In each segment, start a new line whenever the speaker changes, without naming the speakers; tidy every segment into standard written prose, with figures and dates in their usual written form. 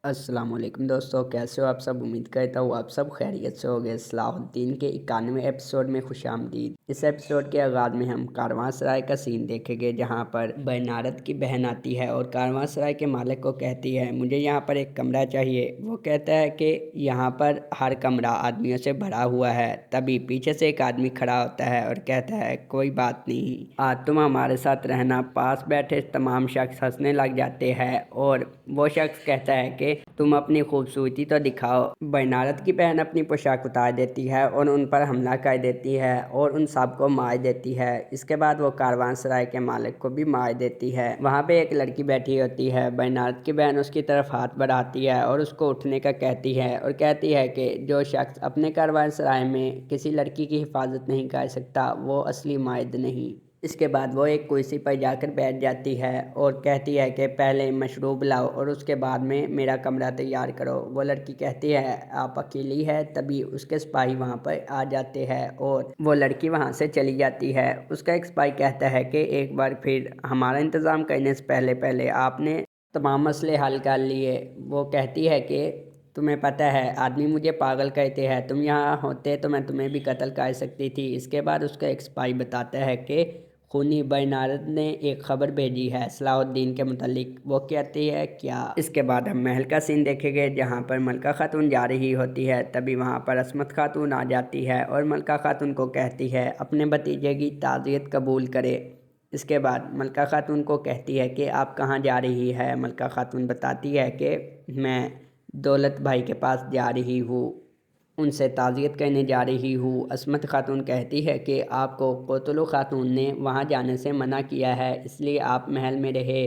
अस्सलाम वालेकुम दोस्तों, कैसे हो आप सब। उम्मीद करता हूँ आप सब खैरियत से होंगे। सलाहुद्दीन के 91वें एपिसोड में खुशामदीद। इस एपिसोड के आगाज़ में हम कारवांसराय का सीन देखेंगे, जहाँ पर बैनारत की बहन आती है और कारवांसराय के मालिक को कहती है मुझे यहाँ पर एक कमरा चाहिए। वो कहता है कि यहाँ पर हर कमरा आदमियों से भरा हुआ है। तभी पीछे से एक आदमी खड़ा होता है और कहता है कोई बात नहीं, आज तुम हमारे साथ रहना। पास बैठे तमाम शख्स हंसने लग जाते हैं और वो शख्स कहता है कि तुम अपनी खूबसूरती तो दिखाओ। बैनारत की बहन अपनी पोशाक उतार देती है और उन पर हमला कर देती है और उन सबको मार देती है। इसके बाद वो कारवांसराय के मालिक को भी मार देती है। वहाँ पे एक लड़की बैठी होती है। बैनारत की बहन उसकी तरफ हाथ बढ़ाती है और उसको उठने का कहती है और कहती है कि जो शख्स अपने कारवांसराय में किसी लड़की की हिफाजत नहीं कर सकता वो असली मर्द नहीं। इसके बाद वो एक कुर्सी पर जाकर बैठ जाती है और कहती है कि पहले मशरूब लाओ और उसके बाद में मेरा कमरा तैयार करो। वो लड़की कहती है आप अकेली है। तभी उसके सिपाही वहाँ पर आ जाते हैं और वो लड़की वहाँ से चली जाती है। उसका एक सिपाही कहता है कि एक बार फिर हमारा इंतज़ाम करने से पहले पहले आपने तमाम मसले हल कर लिए। वो कहती है कि तुम्हें पता है आदमी मुझे पागल कहते हैं, तुम यहाँ होते तो मैं तुम्हें भी कत्ल कर सकती थी। इसके बाद उसका एक सिपाही बताता है कि खूनी बैनारत ने एक खबर भेजी है सलाहुद्दीन के मुतालिक। वो कहती है क्या। इसके बाद हम महल का सीन देखेंगे, जहाँ पर मलका खातून जा रही होती है। तभी वहाँ पर असमत खातून आ जाती है और मलका खातून को कहती है अपने भतीजे की ताज़ियत कबूल करे। इसके बाद मलका खातून को कहती है कि आप कहाँ जा रही है। मलका खातून बताती है कि मैं दौलत भाई के पास जा रही हूँ, उनसे ताज़ियत करने जा रही हूँ। असमत खातून कहती है कि आपको कोतलू खातून ने वहाँ जाने से मना किया है, इसलिए आप महल में रहे।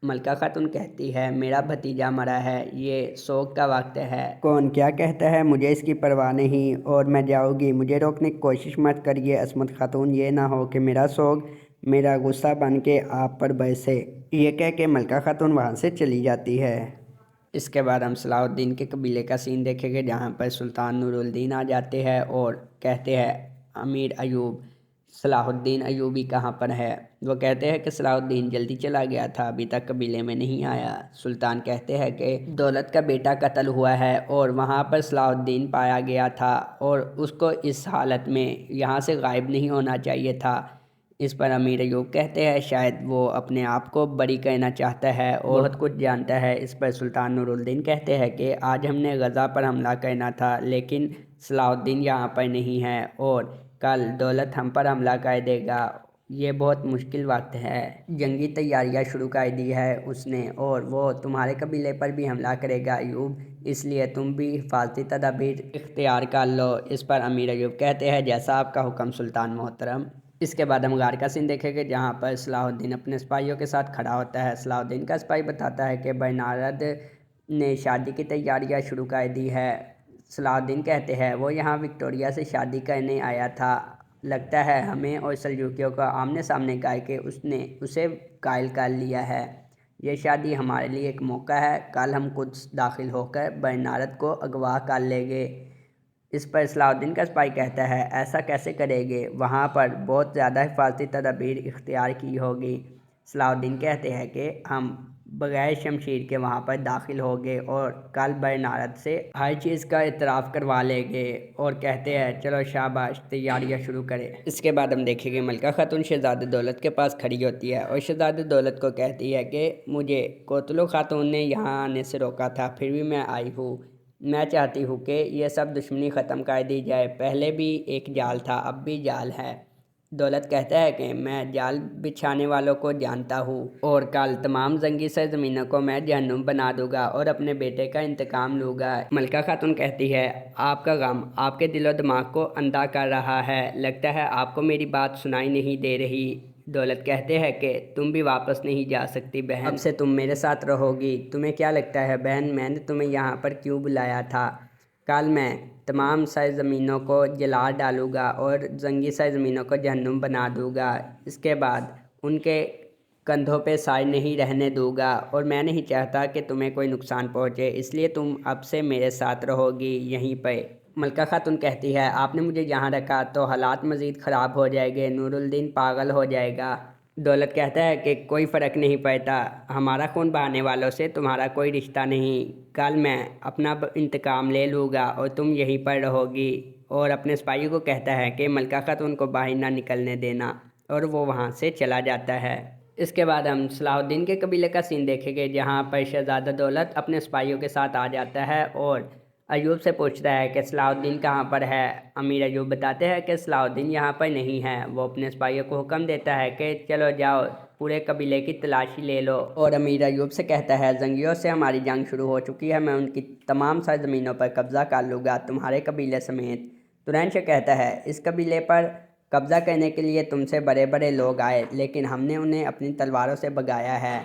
मलका खातून कहती है मेरा भतीजा मरा है, ये शोक का वक्त है। कौन क्या कहता है मुझे इसकी परवाह नहीं और मैं जाऊँगी, मुझे रोकने की कोशिश मत करिए असमत खातून। ये ना हो कि मेरा शोक मेरा गुस्सा बन के आप पर बरसे। ये कह के मलका खातून वहाँ से चली जाती है। इसके बाद हम सलाहुद्दीन के कबीले का सीन देखेंगे, जहाँ पर सुल्तान नूरुद्दीन आ जाते हैं और कहते हैं अमीर अयूब सलाहुद्दीन अयूबी कहाँ पर है। वो कहते हैं कि सलाहुद्दीन जल्दी चला गया था, अभी तक कबीले में नहीं आया। सुल्तान कहते हैं कि दौलत का बेटा कत्ल हुआ है और वहाँ पर सलाहुद्दीन पाया गया था और उसको इस हालत में यहाँ से गायब नहीं होना चाहिए था। इस पर अमीर अयूब कहते हैं शायद वो अपने आप को बरी करना चाहता है और बहुत कुछ जानता है। इस पर सुल्तान नूरुद्दीन कहते हैं कि आज हमने गज़ा पर हमला करना था, लेकिन सलाहुद्दीन यहाँ पर नहीं है और कल दौलत हम पर हमला कर देगा। ये बहुत मुश्किल वक्त है। जंगी तैयारियां शुरू कर दी है उसने और वो तुम्हारे कबीले पर भी हमला करेगा अयूब, इसलिए तुम भी हिफाजती तदाबीर इख्तियार कर लो। इस पर अमीर अयूब कहते हैं जैसा आपका हुक्म सुल्तान मोहतरम। इसके बाद हम गार का सीन देखेंगे, जहाँ पर सलाहुद्दीन अपने सिपाहियों के साथ खड़ा होता है। सलाहुद्दीन का सिपाही बताता है कि बैनारत ने शादी की तैयारियां शुरू कर दी है। सलाहुद्दीन कहते हैं वो यहाँ विक्टोरिया से शादी करने आया था, लगता है हमें और सल्जूकियों का आमने सामने करके उसने उसे कायल कर लिया है। यह शादी हमारे लिए एक मौका है, कल हम खुद दाखिल होकर बैनारत को अगवा कर लेंगे। इस पर सलाहुद्दीन का सिपाही कहता है ऐसा कैसे करेंगे, वहाँ पर बहुत ज़्यादा हिफाजती तदबीर इख्तियार की होगी। सलाहुद्दीन कहते हैं कि हम बगैर शमशीर के वहाँ पर दाखिल होंगे और कल बैनारत से हर चीज़ का इतराफ़ करवा लेंगे। और कहते हैं चलो शाबाश तैयारियाँ शुरू करें। इसके बाद हम देखेंगे मलका खातून शहज़ादे दौलत के पास खड़ी होती है और शहज़ादे दौलत को कहती है कि मुझे कोतलो खातून ने यहाँ आने से रोका था, फिर भी मैं आई हूँ। मैं चाहती हूँ कि यह सब दुश्मनी ख़त्म कर दी जाए। पहले भी एक जाल था, अब भी जाल है। दौलत कहता है कि मैं जाल बिछाने वालों को जानता हूँ और कल तमाम जंगी सरजमीनों को मैं जहन्नुम बना दूंगा और अपने बेटे का इंतकाम लूँगा। मलका खातून कहती है आपका गम आपके दिलो दिमाग को अंधा कर रहा है, लगता है आपको मेरी बात सुनाई नहीं दे रही। दौलत कहते हैं कि तुम भी वापस नहीं जा सकती बहन, अब से तुम मेरे साथ रहोगी। तुम्हें क्या लगता है बहन मैंने तुम्हें यहाँ पर क्यों बुलाया था। कल मैं तमाम सरज़मीनों को जला डालूँगा और जंगी सरज़मीनों को जहन्नुम बना दूँगा। इसके बाद उनके कंधों पे साय नहीं रहने दूँगा और मैं नहीं चाहता कि तुम्हें कोई नुकसान पहुँचे, इसलिए तुम अब से मेरे साथ रहोगी यहीं पर। मलका खातून कहती है आपने मुझे यहाँ रखा तो हालात मज़ीद ख़राब हो जाएंगे, नूरुद्दीन पागल हो जाएगा। دولت کہتا ہے کہ کوئی فرق نہیں پڑتا، ہمارا خون بہانے والوں سے تمہارا کوئی رشتہ نہیں، کل میں اپنا انتقام لے لوں گا اور تم یہیں پر رہو گی۔ اور اپنے سپاہیوں کو کہتا ہے کہ ملکہ خاتون کو باہر نہ نکلنے دینا، اور وہ وہاں سے چلا جاتا ہے۔ اس کے بعد ہم صلاح الدین کے قبیلے کا سین دیکھیں گے، جہاں پر شہزادہ دولت اپنے سپاہیوں کے ساتھ آ جاتا ہے اور ایوب سے پوچھتا ہے کہ صلاح الدین کہاں پر ہے۔ امیر ایوب بتاتے ہیں کہ صلاح الدین یہاں پر نہیں ہے۔ وہ اپنے سپاہیوں کو حکم دیتا ہے کہ چلو جاؤ، پورے قبیلے کی تلاشی لے لو، اور امیر ایوب سے کہتا ہے زنگیوں سے ہماری جنگ شروع ہو چکی ہے، میں ان کی تمام سرزمینوں پر قبضہ کر لوں گا، تمہارے قبیلے سمیت۔ ترین شاہ کہتا ہے اس قبیلے پر قبضہ کرنے کے لیے تم سے بڑے بڑے لوگ آئے، لیکن ہم نے انہیں اپنی تلواروں سے بھگایا ہے۔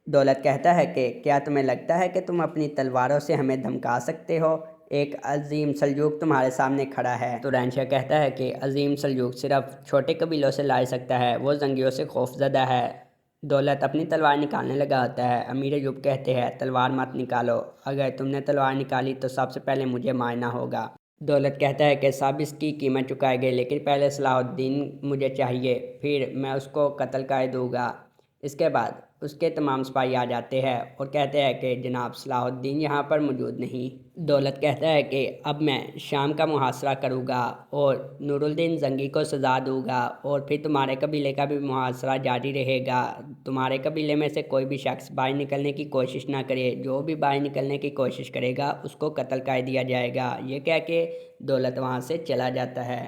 دولت کہتا ہے کہ کیا تمہیں لگتا ہے کہ تم اپنی تلواروں سے ہمیں دھمکا سکتے ہو؟ ایک عظیم سلجوق تمہارے سامنے کھڑا ہے۔ تورین شاہ کہتا ہے کہ عظیم سلجوق صرف چھوٹے قبیلوں سے لڑ سکتا ہے، وہ زنگیوں سے خوف زدہ ہے۔ دولت اپنی تلوار نکالنے لگا ہوتا ہے۔ امیر ایوب کہتے ہیں تلوار مت نکالو، اگر تم نے تلوار نکالی تو سب سے پہلے مجھے مارنا ہوگا۔ دولت کہتا ہے کہ سب اس کی قیمت چکائے گے، لیکن پہلے صلاح الدین مجھے چاہیے، پھر میں اس کو قتل کر دوں گا۔ اس کے بعد اس کے تمام سپاہی آ جاتے ہیں اور کہتے ہیں کہ جناب صلاح الدین یہاں پر موجود نہیں۔ دولت کہتا ہے کہ اب میں شام کا محاصرہ کروں گا اور نور الدین زنگی کو سزا دوں گا، اور پھر تمہارے قبیلے کا بھی محاصرہ جاری رہے گا۔ تمہارے قبیلے میں سے کوئی بھی شخص باہر نکلنے کی کوشش نہ کرے، جو بھی باہر نکلنے کی کوشش کرے گا اس کو قتل کر دیا جائے گا۔ یہ کہہ کے دولت وہاں سے چلا جاتا ہے۔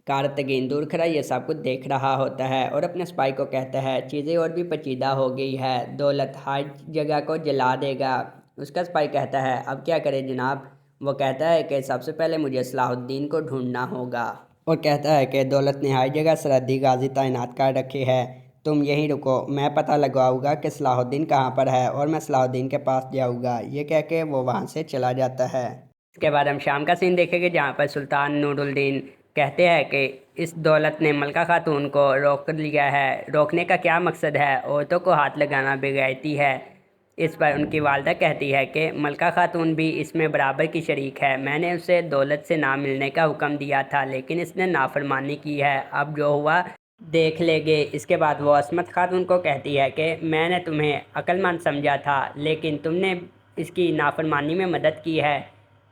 کارتگین دور کھڑا یہ سب کچھ دیکھ رہا ہوتا ہے اور اپنے سپاہی کو کہتا ہے چیزیں اور بھی پیچیدہ ہو گئی ہے، دولت ہر جگہ کو جلا دے گا۔ اس کا سپاہی کہتا ہے اب کیا کرے جناب؟ وہ کہتا ہے کہ سب سے پہلے مجھے صلاح الدین کو ڈھونڈنا ہوگا، اور کہتا ہے کہ دولت نے ہر جگہ سرحدی غازی تعینات کر رکھے ہیں، تم یہیں رکو، میں پتہ لگاؤں گا کہ صلاح الدین کہاں پر ہے اور میں صلاح الدین کے پاس جاؤں گا۔ یہ کہہ کے وہ وہاں سے چلا جاتا ہے۔ اس کے بعد ہم شام کا سین دیکھیں گے، جہاں پر سلطان نور الدین کہتے ہیں کہ اس دولت نے ملکہ خاتون کو روک لیا ہے، روکنے کا کیا مقصد ہے؟ عورتوں کو ہاتھ لگانا بے غیرتی ہے۔ اس پر ان کی والدہ کہتی ہے کہ ملکہ خاتون بھی اس میں برابر کی شریک ہے، میں نے اسے دولت سے نہ ملنے کا حکم دیا تھا لیکن اس نے نافرمانی کی ہے، اب جو ہوا دیکھ لے گے۔ اس کے بعد وہ عصمت خاتون کو کہتی ہے کہ میں نے تمہیں عقل مند سمجھا تھا لیکن تم نے اس کی نافرمانی میں مدد کی ہے۔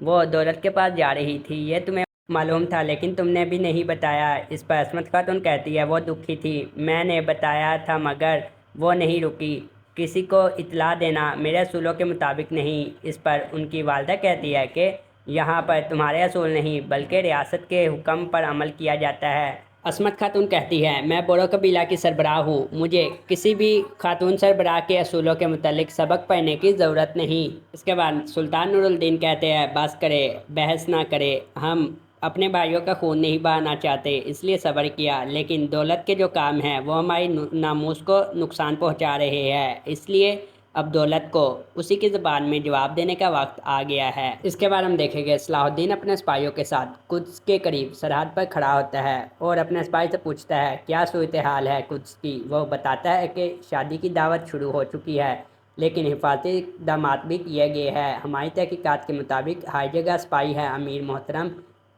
وہ دولت کے پاس جا رہی تھی، یہ تمہیں معلوم تھا لیکن تم نے بھی نہیں بتایا۔ اس پر عصمت خاتون کہتی ہے وہ دکھی تھی، میں نے بتایا تھا مگر وہ نہیں رکی، کسی کو اطلاع دینا میرے اصولوں کے مطابق نہیں۔ اس پر ان کی والدہ کہتی ہے کہ یہاں پر تمہارے اصول نہیں بلکہ ریاست کے حکم پر عمل کیا جاتا ہے۔ عصمت خاتون کہتی ہے میں بورو قبیلہ کی سربراہ ہوں، مجھے کسی بھی خاتون سربراہ کے اصولوں کے متعلق سبق پڑھنے کی ضرورت نہیں۔ اس کے بعد سلطان نور الدین کہتے ہیں بس کرے، بحث نہ کرے، ہم اپنے بھائیوں کا خون نہیں بہانا چاہتے اس لیے صبر کیا، لیکن دولت کے جو کام ہیں وہ ہماری ناموس کو نقصان پہنچا رہے ہیں، اس لیے اب دولت کو اسی کی زبان میں جواب دینے کا وقت آ گیا ہے۔ اس کے بعد ہم دیکھیں گے صلاح الدین اپنے سپاہیوں کے ساتھ قدس کے قریب سرحد پر کھڑا ہوتا ہے اور اپنے سپاہی سے پوچھتا ہے کیا صورتحال ہے قدس کی۔ وہ بتاتا ہے کہ شادی کی دعوت شروع ہو چکی ہے لیکن حفاظتی اقدامات بھی کیے گئے ہیں، ہماری تحقیقات کے مطابق ہر جگہ سپاہی ہے امیر محترم۔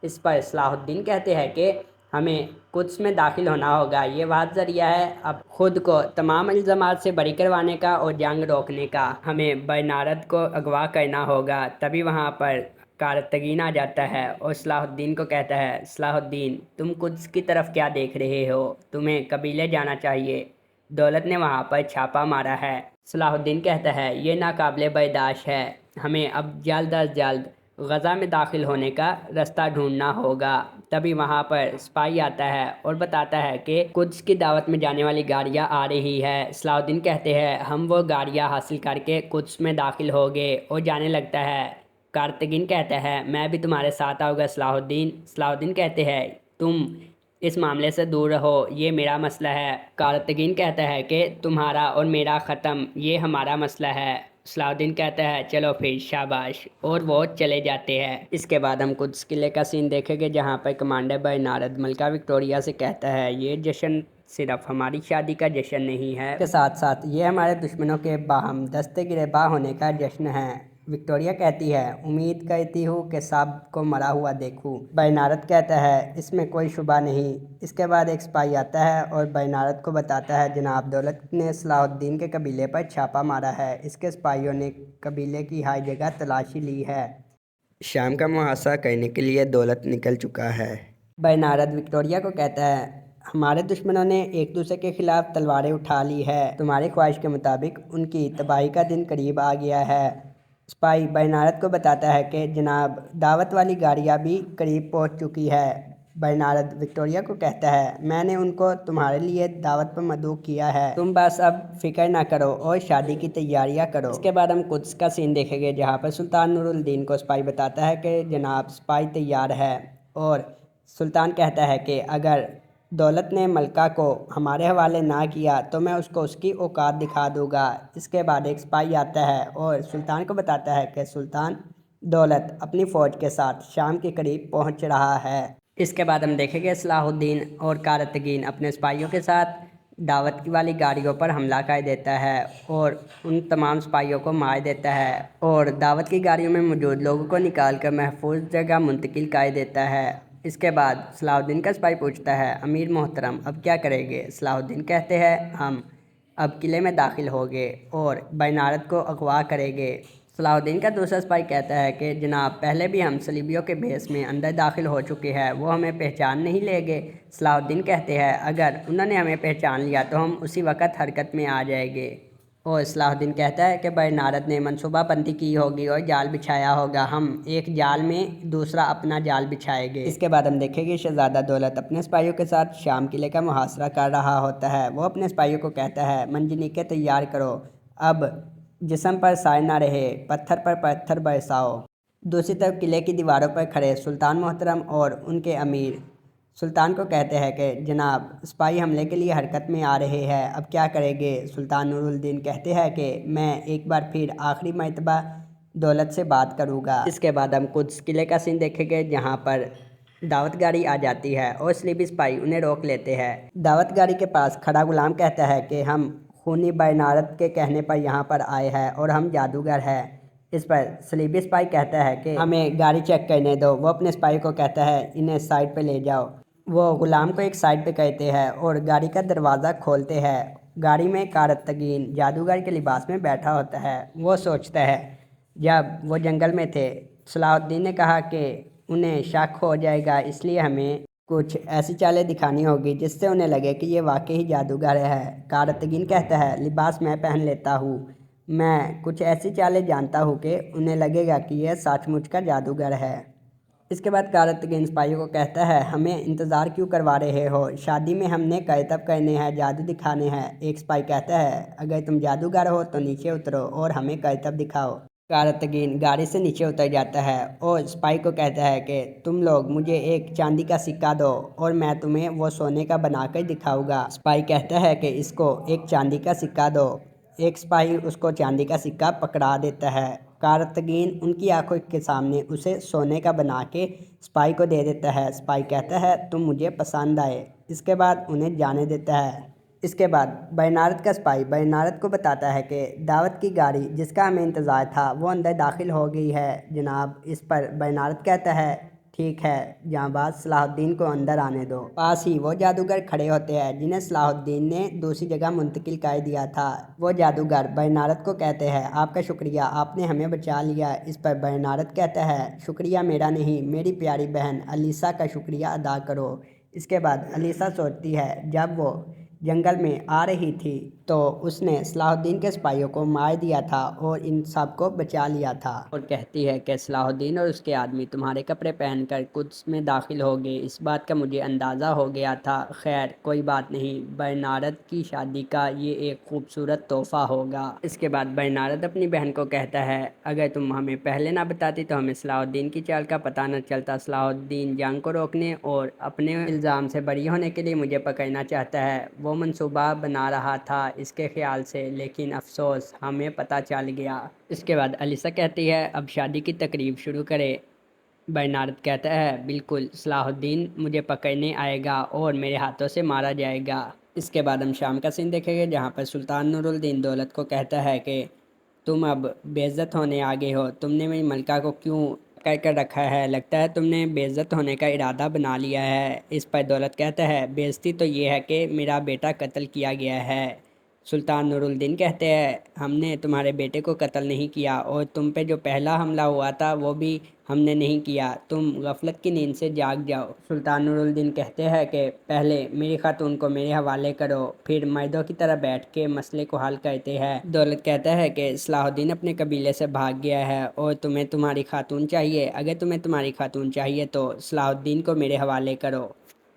اس پر صلاح الدین کہتے ہیں کہ ہمیں قدس میں داخل ہونا ہوگا، یہ واحد ذریعہ ہے اب خود کو تمام الزامات سے بری کروانے کا اور جنگ روکنے کا، ہمیں برنارد کو اغوا کرنا ہوگا۔ تبھی وہاں پر کارتگین آ جاتا ہے اور صلاح الدین کو کہتا ہے صلاح الدین تم قدس کی طرف کیا دیکھ رہے ہو، تمہیں قبیلے جانا چاہیے، دولت نے وہاں پر چھاپا مارا ہے۔ صلاح الدین کہتا ہے یہ ناقابل برداشت ہے، ہمیں اب جلد از جلد غزہ میں داخل ہونے کا راستہ ڈھونڈنا ہوگا۔ تبھی وہاں پر سپاہی آتا ہے اور بتاتا ہے کہ قدس کی دعوت میں جانے والی گاڑیاں آ رہی ہے۔ صلاح الدین کہتے ہیں ہم وہ گاڑیاں حاصل کر کے قدس میں داخل ہو گئے اور جانے لگتا ہے۔ کارتگین کہتا ہے میں بھی تمہارے ساتھ آؤں گا صلاح الدین۔ صلاح الدین کہتے ہیں تم اس معاملے سے دور رہو، یہ میرا مسئلہ ہے۔ کارتگین کہتا ہے کہ تمہارا اور میرا ختم، یہ ہمارا مسئلہ ہے۔ صلاح الدین کہتا ہے چلو پھر شاباش، اور وہ چلے جاتے ہیں۔ اس کے بعد ہم قدس قلعے کا سین دیکھیں گے، جہاں پر کمانڈر برنارد ملکہ وکٹوریہ سے کہتا ہے یہ جشن صرف ہماری شادی کا جشن نہیں ہے، اس کے ساتھ ساتھ یہ ہمارے دشمنوں کے باہم دست گریباں ہونے کا جشن ہے۔ विक्टोरिया कहती है, उम्मीद करती हूँ कि साहब को मरा हुआ देखूँ। बरनार्ड कहता है, इसमें कोई शुबा नहीं। इसके बाद एक सिपाही आता है और बरनार्ड को बताता है, जनाब दौलत ने सलाहुद्दीन के कबीले पर छापा मारा है। इसके सिपाहियों ने कबीले की हर जगह तलाशी ली है। शाम का मुहासा करने के लिए दौलत निकल चुका है। बरनार्ड विक्टोरिया को कहता है, हमारे दुश्मनों ने एक दूसरे के खिलाफ तलवारें उठा ली है। तुम्हारी ख्वाहिश के मुताबिक उनकी तबाही का दिन करीब आ गया है। सिपाही बरनार्ड को बताता है कि जनाब दावत वाली गाड़ियाँ भी करीब पहुंच चुकी है। बरनार्ड विक्टोरिया को कहता है, मैंने उनको तुम्हारे लिए दावत पर मदऊ किया है। तुम बस अब फिक्र ना करो और शादी की तैयारियां करो। इसके बाद हम कुद्स का सीन देखेंगे, जहाँ पर सुल्तान नूरुद्दीन को सिपाही बताता है कि जनाब सिपाही तैयार है। और सुल्तान कहता है कि अगर दौलत ने मलका को हमारे हवाले ना किया तो मैं उसको उसकी औकात दिखा दूंगा। इसके बाद एक सिपाही आता है और सुल्तान को बताता है कि सुल्तान दौलत अपनी फ़ौज के साथ शाम के करीब पहुंच रहा है। इसके बाद हम देखेंगे सलाहुद्दीन और कारतगीन अपने सिपाहियों के साथ दावत की वाली गाड़ियों पर हमला कर देता है और उन तमाम सिपाहियों को मार देता है और दावत की गाड़ियों में मौजूद लोगों को निकाल कर महफूज जगह मुंतकिल कर देता है। इसके बाद सलाहुद्दीन का सिपाही पूछता है, अमीर मोहतरम अब क्या करेंगे? सलाहुद्दीन कहते हैं, हम अब किले में दाखिल होंगे और बरनार्ड को अगवा करेंगे। सलाहुद्दीन का दूसरा सिपाही कहता है कि जनाब पहले भी हम सलीबियों के भेस में अंदर दाखिल हो चुके हैं, वो हमें पहचान नहीं लेंगे। सलाहुद्दीन कहते हैं, अगर उन्होंने हमें पहचान लिया तो हम उसी वक्त हरकत में आ जाएंगे। और सलाहुद्दीन कहता है कि बरनार्ड ने मनसूबाबंदी की होगी और जाल बिछाया होगा, हम एक जाल में दूसरा अपना जाल बिछाएंगे। इसके बाद हम देखेंगे शहजादा दौलत अपने सिपाहियों के साथ शाम किले का मुहासरा कर रहा होता है। वो अपने सिपाहियों को कहता है, मंजनीके तैयार करो, अब जिस्म पर साए ना रहे, पत्थर पर पत्थर बरसाओ। दूसरी तरफ किले की दीवारों पर खड़े सुल्तान मोहतरम और उनके अमीर सुल्तान को कहते हैं कि जनाब सिपाही हमले के लिए हरकत में आ रहे हैं, अब क्या करेंगे? सुल्तान नूरुद्दीन कहते हैं कि मैं एक बार फिर आखिरी मर्तबा दौलत से बात करूँगा। इसके बाद हम कुछ किले का सीन देखेंगे, जहाँ पर दावत गाड़ी आ जाती है और सलीबी सिपाही उन्हें रोक लेते हैं। दावत गाड़ी के पास खड़ा गुलाम कहता है कि हम खूनी बरनार्ड के कहने पर यहाँ पर आए हैं और हम जादूगर हैं। इस पर सलीबी सिपाही कहता है कि हमें गाड़ी चेक करने दो। वो अपने सिपाही को कहता है, इन्हें साइड पे ले जाओ। वो गुलाम को एक साइड पे कहते हैं और गाड़ी का दरवाज़ा खोलते हैं। गाड़ी में कारतगीन जादूगर के लिबास में बैठा होता है। वो सोचता है, जब वो जंगल में थे सलाहुद्दीन ने कहा कि उन्हें शक हो जाएगा, इसलिए हमें कुछ ऐसी चालें दिखानी होगी जिससे उन्हें लगे कि ये वाकई ही जादूगर है। कारतगीन कहता है, लिबास मैं पहन लेता हूँ, मैं कुछ ऐसी चालें जानता हूँ कि उन्हें लगेगा कि यह सचमुच का जादूगर है। इसके बाद कारतगीन सिपाहियों को कहता है, हमें इंतज़ार क्यों करवा रहे हो? शादी में हमने करतब करने हैं, जादू दिखाने हैं। एक सिपाही कहता है, अगर तुम जादूगर हो तो नीचे उतरो और हमें करतब दिखाओ। कारतगीन गाड़ी से नीचे उतर जाता है और सिपाही को कहता है कि तुम लोग मुझे एक चांदी का सिक्का दो और मैं तुम्हें वो सोने का बनाकर दिखाऊंगा। सिपाही कहता है कि इसको एक चांदी का सिक्का दो। एक सिपाही उसको चांदी का सिक्का पकड़ा देता है। कारतगीन उनकी आंखों के सामने उसे सोने का बना के सिपाही को दे देता है। सिपाही कहता है, तुम मुझे पसंद आए। इसके बाद उन्हें जाने देता है। इसके बाद बरनार्ड का सिपाही बरनार्ड को बताता है कि दावत की गाड़ी जिसका हमें इंतज़ार था वो अंदर दाखिल हो गई है जनाब। इस पर बरनार्ड कहता है, ठीक है जांबाज, सलाहुद्दीन को अंदर आने दो। पास ही वो जादूगर खड़े होते हैं जिन्हें सलाहुद्दीन ने दूसरी जगह मुंतकिल कर दिया था। वो जादूगर बरनार्ड को कहते हैं, आपका शुक्रिया, आपने हमें बचा लिया। इस पर बरनार्ड कहता है, शुक्रिया मेरा नहीं, मेरी प्यारी बहन अलीसा का शुक्रिया अदा करो। इसके बाद अलीसा सोचती है, जब वो जंगल में आ रही थी तो उसने सलाहुद्दीन के सिपाहियों को मार दिया था और इन सब को बचा लिया था। और कहती है कि सलाहुद्दीन और उसके आदमी तुम्हारे कपड़े पहनकर कुद्स में दाखिल हो गए, इस बात का मुझे अंदाज़ा हो गया था। खैर कोई बात नहीं, बरनार्ड की शादी का ये एक खूबसूरत तोहफा होगा। इसके बाद बरनार्ड अपनी बहन को कहता है, अगर तुम हमें पहले ना बताती तो हमें सलाहुद्दीन की चाल का पता न चलता। सलाहुद्दीन जंग को रोकने और अपने इल्ज़ाम से बरी होने के लिए मुझे पकड़ना चाहता है। वो मंसूबा बना रहा था इसके ख्याल से, लेकिन अफसोस हमें पता चल गया। इसके बाद अलीसा कहती है, अब शादी की तकरीब शुरू करें। बरनार्ड कहता है, बिल्कुल, सलाहुद्दीन मुझे पकड़ने आएगा और मेरे हाथों से मारा जाएगा। इसके बाद हम शाम का सीन देखेंगे, जहाँ पर सुल्तान नूरुद्दीन दौलत को कहता है कि तुम अब बेइज्जत होने आ गए हो। तुमने मेरी मलका को क्यों कह कर रखा है? लगता है तुमने बेइज्जत होने का इरादा बना लिया है। इस पर दौलत कहता है, बेइज्जती तो ये है कि मेरा बेटा कत्ल किया गया है। सुल्तान नूरुद्दीन कहते हैं, हमने तुम्हारे बेटे को कत्ल नहीं किया और तुम पे जो पहला हमला हुआ था वो भी हमने नहीं किया। तुम गफलत की नींद से जाग जाओ। सुल्तान नूरुद्दीन कहते हैं कि पहले मेरी खातून को मेरे हवाले करो, फिर मर्दों की तरह बैठ के मसले को हल करते हैं। दौलत कहता है कि सलाहुद्दीन अपने कबीले से भाग गया है और तुम्हें तुम्हारी खातून चाहिए। अगर तुम्हें तुम्हारी खातून चाहिए तो सलाहुद्दीन को मेरे हवाले करो।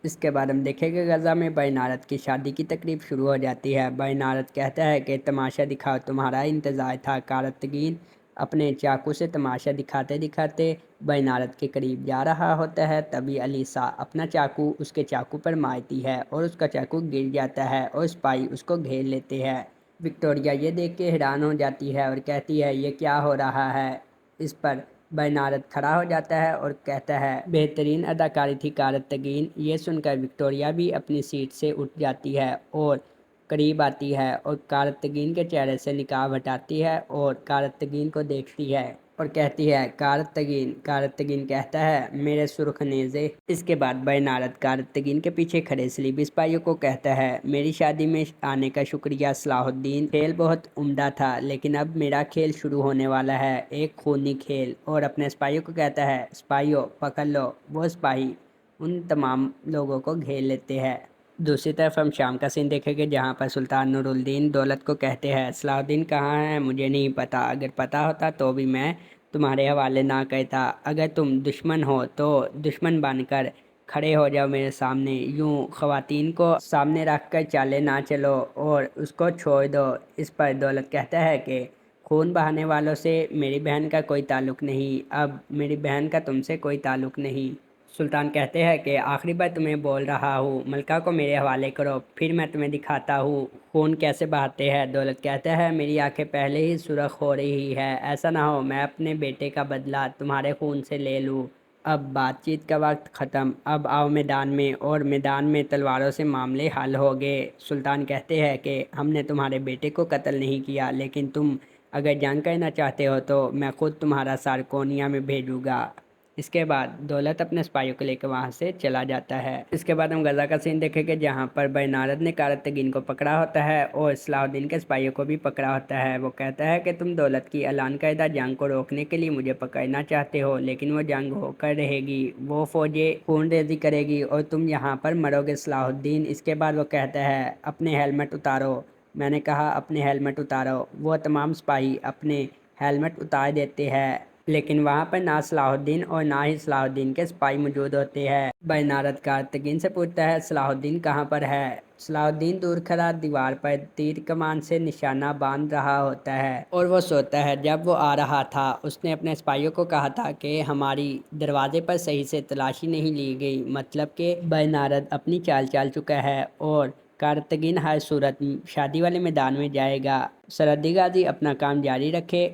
इसके बाद हम देखेंगे गज़ा में बैनारत की शादी की तकरीब शुरू हो जाती है। बैनारत कहता है कि तमाशा दिखाओ, तुम्हारा इंतज़ार था। कारतगीन अपने चाकू से तमाशा दिखाते दिखाते बैनारत के करीब जा रहा होता है। तभी अलीसा अपना चाकू उसके चाकू पर मारती है और उसका चाकू गिर जाता है और सिपाही उसको घेर लेते हैं। विक्टोरिया ये देख के हैरान हो जाती है और कहती है, ये क्या हो रहा है? इस पर बैनारत खड़ा हो जाता है और कहता है, बेहतरीन अदाकारी थी कारतगीन। ये सुनकर विक्टोरिया भी अपनी सीट से उठ जाती है और करीब आती है और कारतगीन के चेहरे से निकाब हटाती है और कारतगीन को देखती है और कहती है, कारतगीन। कारतगीन कहता है, मेरे सुर्ख नेज़े। इसके बाद बैनारत कारतगीन के पीछे खड़े सलीबी सिपाहियों को कहता है, मेरी शादी में आने का शुक्रिया सलाहुद्दीन। खेल बहुत उम्दा था, लेकिन अब मेरा खेल शुरू होने वाला है, एक खूनी खेल। और अपने सिपाहियों को कहता है, सिपाहियों पकड़ लो। वो सिपाही उन तमाम लोगों को घेर लेते हैं। दूसरी तरफ हम शाम का सीन देखेंगे, जहाँ पर सुल्तान नूरुद्दीन दौलत को कहते हैं, सलाहुद्दीन कहाँ है मुझे नहीं पता। अगर पता होता तो भी मैं तुम्हारे हवाले ना कहता। अगर तुम दुश्मन हो तो दुश्मन बनकर खड़े हो जाओ मेरे सामने। यूं ख़वातीन को सामने रख कर चाले ना चलो और उसको छोड़ दो। इस पर दौलत कहता है कि खून बहाने वालों से मेरी बहन का कोई ताल्लुक़ नहीं। अब मेरी बहन का तुमसे कोई ताल्लुक़ नहीं। सुल्तान कहते हैं कि आखिरी बार तुम्हें बोल रहा हूँ, मलका को मेरे हवाले करो, फिर मैं तुम्हें दिखाता हूँ खून कैसे बहाते हैं। दौलत कहता है, मेरी आंखें पहले ही सुर्ख हो रही है। ऐसा ना हो मैं अपने बेटे का बदला तुम्हारे खून से ले लूँ। अब बातचीत का वक्त ख़त्म, अब आओ मैदान में। और मैदान में तलवारों से मामले हल हो गए। सुल्तान कहते हैं कि हमने तुम्हारे बेटे को कत्ल नहीं किया, लेकिन तुम अगर जंग करना चाहते हो तो मैं खुद तुम्हारा सर कोनिया में भेजूँगा। इसके बाद दौलत अपने सिपाहियों को लेकर वहाँ से चला जाता है। इसके बाद हम गज़ा का सीन देखेंगे, जहाँ पर बैनारत ने कारतगीन को पकड़ा होता है और सलाहुद्दीन के सिपाहियों को भी पकड़ा होता है। वो कहता है कि तुम दौलत की ऐलान करदा जंग को रोकने के लिए मुझे पकड़ना चाहते हो, लेकिन वो जंग होकर रहेगी, वो फौजें खून रेजी करेगी और तुम यहाँ पर मरोगे सलाहुद्दीन। इसके बाद वो कहता है, अपने हेलमेट उतारो। मैंने कहा अपने हेलमेट उतारो। वो तमाम सिपाही अपने हेलमेट उतार देते हैं, लेकिन वहाँ पर ना सलाहुद्दीन और ना ही सलाहुद्दीन के सिपाही मौजूद होते हैं। बैनारत कारतगीन से पूछता है, सलाहुद्दीन कहाँ पर है? सलाहुद्दीन दूर खड़ा दीवार पर तीर कमान से निशाना बांध रहा होता है और वो सोता है। जब वो आ रहा था उसने अपने सिपाहियों को कहा था कि हमारी दरवाजे पर सही से तलाशी नहीं ली गई, मतलब कि बैनारत अपनी चाल चल चुका है और कारतगीन हर सूरत शादी वाले मैदान में जाएगा। सरहदी गाजी अपना काम जारी रखे,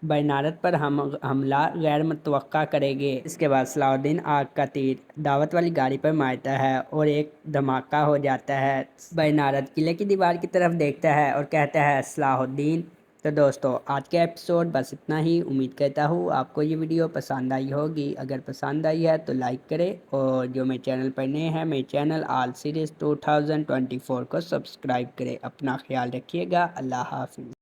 बैनारत पर हम हमला गैर मुतवक्का करेंगे। इसके बाद सलाहुद्दीन आग का तीर दावत वाली गाड़ी पर मारता है और एक धमाका हो जाता है। बैनारत किले की दीवार की तरफ देखता है और कहता है, सलाहुद्दीन। तो दोस्तों आज का एपिसोड बस इतना ही। उम्मीद करता हूँ आपको ये वीडियो पसंद आई होगी। अगर पसंद आई है तो लाइक करें और जो मेरे चैनल पर नए हैं, मेरे चैनल आल सीरीज़ 2024 को सब्सक्राइब करें। अपना ख्याल रखिएगा। अल्लाह हाफिज़।